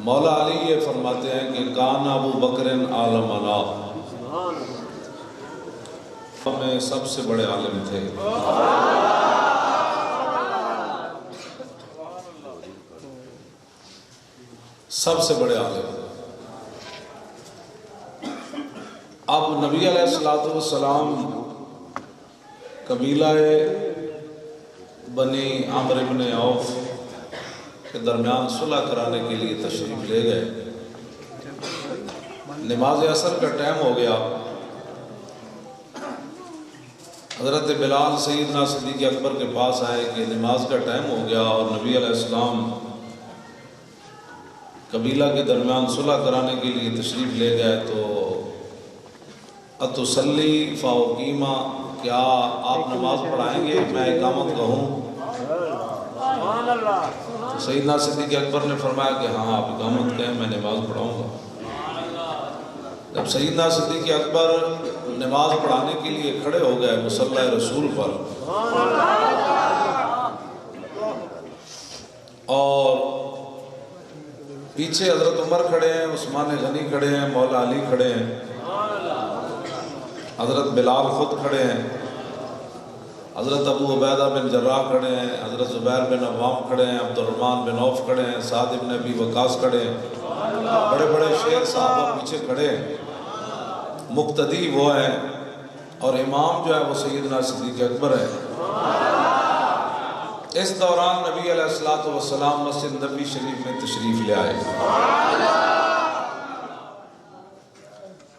مولا علی یہ فرماتے ہیں کہ کان ابو بکر عالمنا، میں سب سے بڑے عالم تھے۔ سب سے بڑے عالم۔ اب نبی علیہ السلام قبیلہ بنی عمرو بن عوف کے درمیان صلح کرانے کے لیے تشریف لے گئے۔ نماز عصر کا ٹائم ہو گیا۔ حضرت بلال سیدنا صدیق اکبر کے پاس آئے کہ نماز کا ٹائم ہو گیا اور نبی علیہ السلام قبیلہ کے درمیان صلح کرانے کے لیے تشریف لے گئے، تو اتصلی فاقیمہ، کیا آپ نماز پڑھائیں گے، میں اقامت کہوں؟ سیدنا صدیق اکبر نے فرمایا کہ ہاں آپ اقامت کہیں، میں نماز پڑھاؤں گا۔ جب سیدنا صدیق اکبر نماز پڑھانے کے لیے کھڑے ہو گئے مصلی رسول پر، اور پیچھے حضرت عمر کھڑے ہیں، عثمان غنی کھڑے ہیں، مولا علی کھڑے ہیں، حضرت بلال خود کھڑے ہیں، حضرت ابو عبیدہ بن جراح کھڑے ہیں، حضرت زبیر بن عوام کھڑے ہیں، عبد الرحمن بن عوف کھڑے ہیں، سعد بن ابی وقاص کھڑے ہیں، بڑے بڑے شیر صحابہ پیچھے کھڑے ہیں، مقتدی وہ ہیں، اور امام جو ہے وہ سیدنا صدیق اکبر ہے۔ اس دوران نبی علیہ السلام مسجد نبوی شریف میں تشریف لے آئے۔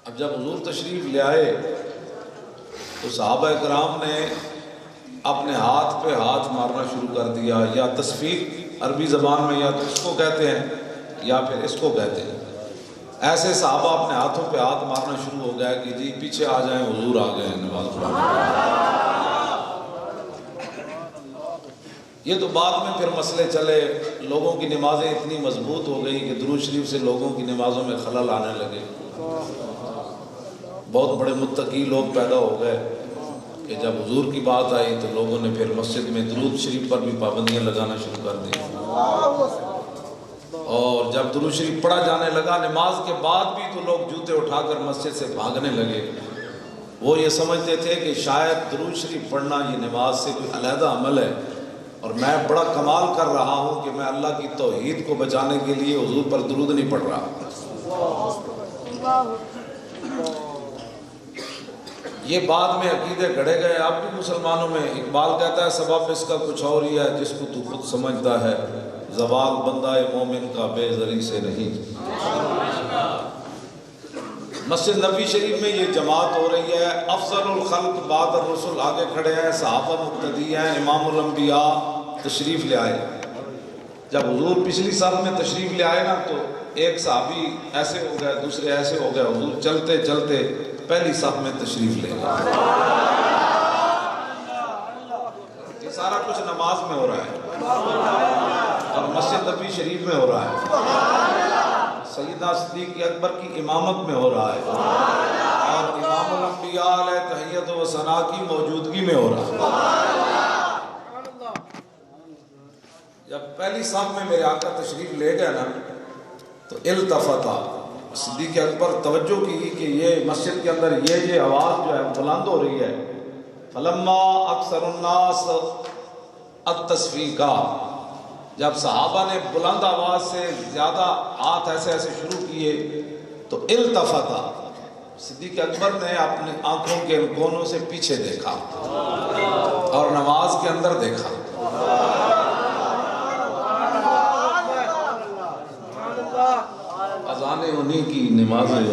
اب جب حضور تشریف لے آئے تو صحابہ کرام نے اپنے ہاتھ پہ ہاتھ مارنا شروع کر دیا، یا تصفیق عربی زبان میں یا تو اس کو کہتے ہیں یا پھر اس کو کہتے ہیں۔ ایسے صحابہ اپنے ہاتھوں پہ ہاتھ مارنا شروع ہو گیا کہ جی پیچھے آ جائیں، حضور آ گئے ہیں نماز پڑھانے۔ یہ تو بعد میں پھر مسئلے چلے، لوگوں کی نمازیں اتنی مضبوط ہو گئی کہ درود شریف سے لوگوں کی نمازوں میں خلل آنے لگے۔ بہت بڑے متقی لوگ پیدا ہو گئے کہ جب حضور کی بات آئی تو لوگوں نے پھر مسجد میں درود شریف پر بھی پابندیاں لگانا شروع کر دی، اور جب درود شریف پڑھا جانے لگا نماز کے بعد بھی تو لوگ جوتے اٹھا کر مسجد سے بھاگنے لگے۔ وہ یہ سمجھتے تھے کہ شاید درود شریف پڑھنا یہ نماز سے کوئی علیحدہ عمل ہے، اور میں بڑا کمال کر رہا ہوں کہ میں اللہ کی توحید کو بچانے کے لیے حضور پر درود نہیں پڑھ رہا۔ یہ بعد میں عقیدے گھڑے گئے، اب بھی مسلمانوں میں۔ اقبال کہتا ہے سبب اس کا کچھ اور ہی ہے جس کو تو خود سمجھتا ہے، زوال بندہ مومن کا بے زری سے نہیں۔ مسجد نبوی شریف میں یہ جماعت ہو رہی ہے، افضل الخلق بعد الرسل آگے کھڑے ہیں، صحابہ مقتدی ہیں، امام الانبیاء تشریف لے آئے۔ جب حضور پچھلی صف میں تشریف لے آئے نا تو ایک صحابی ایسے ہو گئے، دوسرے ایسے ہو گئے، حضور چلتے چلتے پہلی صف میں تشریف لے گئے۔ یہ سارا کچھ نماز میں ہو رہا ہے اور مسجد نبوی شریف میں ہو رہا ہے، سیدنا صدیق اکبر کی امامت میں ہو رہا ہے، اور امام الانبیاء علیہ تحیت و ثنا کی موجودگی میں ہو رہا ہے۔ جب پہلی صف میں میرے آقا تشریف لے گئے نا تو التفتا، صدیق اکبر توجہ کی کہ یہ مسجد کے اندر یہ آواز جو ہے بلند ہو رہی ہے۔ فلما اکثر الناس التصفیقہ، جب صحابہ نے بلند آواز سے زیادہ ہاتھ ایسے ایسے شروع کیے تو التفتا، صدیق اکبر نے اپنی آنکھوں کے کونوں سے پیچھے دیکھا اور نماز کے اندر دیکھا۔ اذانیں انہی کی، نمازیں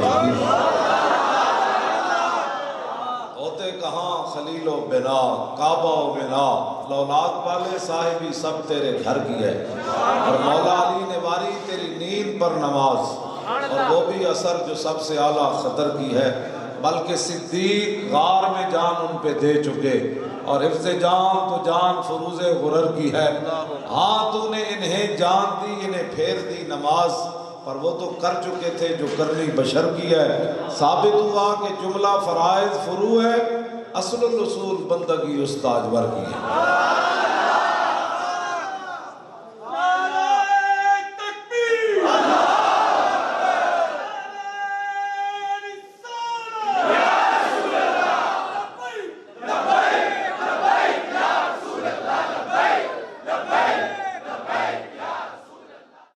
ہوتے کہاں خلیل و بنا، کعبہ و بنا، لولاد والے صاحبی سب تیرے گھر کی ہے، اور مولا علی نے واری تیری نیند پر نماز، اور وہ بھی اثر جو سب سے اعلیٰ خطر کی ہے، بلکہ صدیق غار میں جان ان پہ دے چکے، اور حفظ جان تو جان فروز غرر کی ہے۔ ہاں تو نے انہیں جان دی، انہیں پھیر دی نماز، پر وہ تو کر چکے تھے جو کرنی بشر کی ہے۔ ثابت ہوا کہ جملہ فرائض فروع ہے، اصل الاصول بندگی استاذ ور کی ہے۔